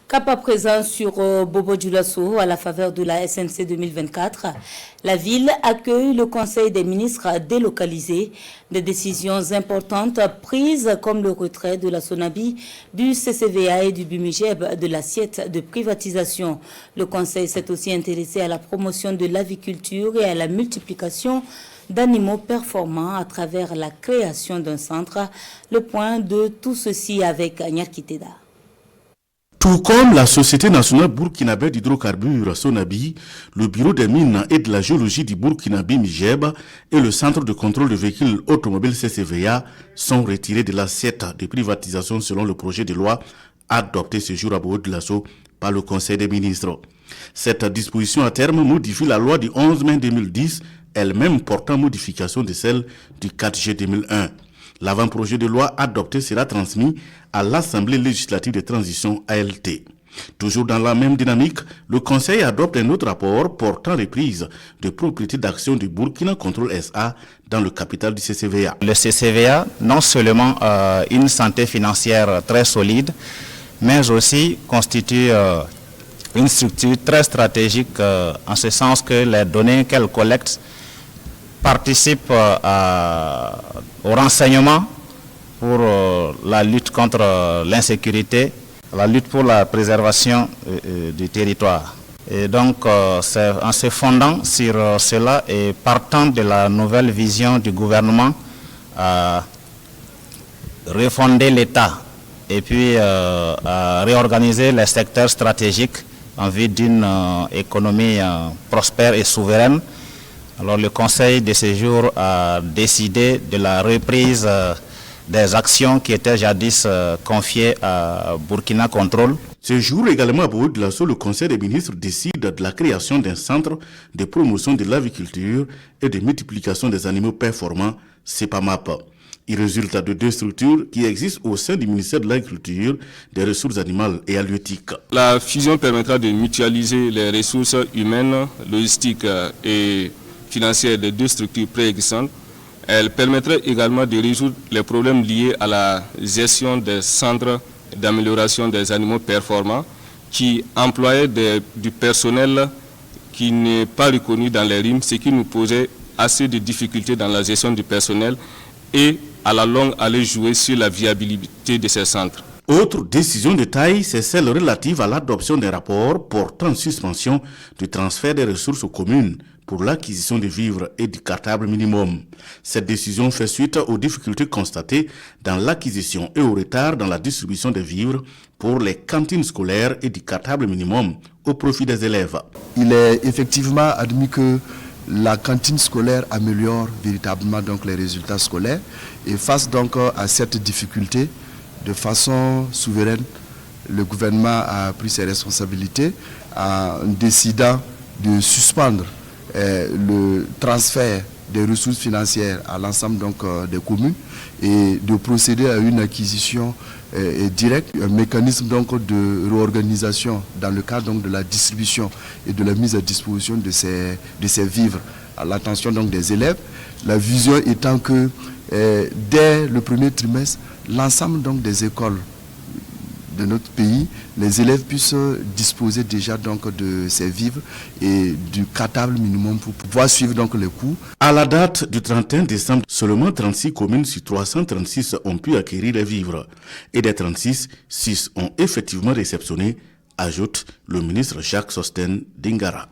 Cap à présent sur Bobo Dioulasso à la faveur de la SNC 2024. La ville accueille le Conseil des ministres délocalisé. Des décisions importantes prises comme le retrait de la Sonabi, du CCVA et du Bumigeb de l'assiette de privatisation. Le Conseil s'est aussi intéressé à la promotion de l'aviculture et à la multiplication d'animaux performants à travers la création d'un centre. Le point de tout ceci avec Nyakiteda. Tout comme la Société nationale burkinabé d'hydrocarbures Sonabi, le Bureau des mines et de la géologie du Burkinabé Mijeb et le Centre de contrôle de véhicules automobiles CCVA sont retirés de l'assiette de privatisation selon le projet de loi adopté ce jour à Bobo Dioulasso par le Conseil des ministres. Cette disposition à terme modifie la loi du 11 mai 2010, elle-même portant modification de celle du 4 juillet 2001. L'avant-projet de loi adopté sera transmis à l'Assemblée législative de transition ALT. Toujours dans la même dynamique, le Conseil adopte un autre rapport portant reprise de propriété d'actions du Burkina Control SA dans le capital du CCVA. Le CCVA, non seulement une santé financière très solide, mais aussi constitue une structure très stratégique en ce sens que les données qu'elle collecte participent au renseignement pour la lutte contre l'insécurité, la lutte pour la préservation du territoire. Et donc, c'est en se fondant sur cela et partant de la nouvelle vision du gouvernement, refonder l'État et puis réorganiser les secteurs stratégiques en vue d'une économie prospère et souveraine. Alors le Conseil de ce jour a décidé de la reprise des actions qui étaient jadis confiées à Burkina Control. Ce jour également à Bobo Dioulasso, le Conseil des ministres décide de la création d'un centre de promotion de l'aviculture et de multiplication des animaux performants, CEPAMAP. Il résulte de deux structures qui existent au sein du ministère de l'Agriculture, des ressources animales et halieutiques. La fusion permettra de mutualiser les ressources humaines, logistiques et financières des deux structures préexistantes. Elle permettrait également de résoudre les problèmes liés à la gestion des centres d'amélioration des animaux performants qui employaient du personnel qui n'est pas reconnu dans les RIM, ce qui nous posait assez de difficultés dans la gestion du personnel et à la longue aller jouer sur la viabilité de ces centres. Autre décision de taille, c'est celle relative à l'adoption des rapports portant suspension du transfert des ressources aux communes pour l'acquisition de vivres et du cartable minimum. Cette décision fait suite aux difficultés constatées dans l'acquisition et au retard dans la distribution des vivres pour les cantines scolaires et du cartable minimum au profit des élèves. Il est effectivement admis que la cantine scolaire améliore véritablement donc les résultats scolaires et face donc à cette difficulté, de façon souveraine, le gouvernement a pris ses responsabilités en décidant de suspendre le transfert des ressources financières à l'ensemble donc des communes et de procéder à une acquisition directe, un mécanisme donc de réorganisation dans le cadre donc de la distribution et de la mise à disposition de ces vivres à l'attention donc des élèves. La vision étant que dès le premier trimestre, l'ensemble donc des écoles de notre pays, les élèves puissent disposer déjà donc de ces vivres et du cartable minimum pour pouvoir suivre donc les cours. À la date du 31 décembre, seulement 36 communes sur 336 ont pu acquérir les vivres. Et des 36, 6 ont effectivement réceptionné, ajoute le ministre Jacques Sostène Dingara.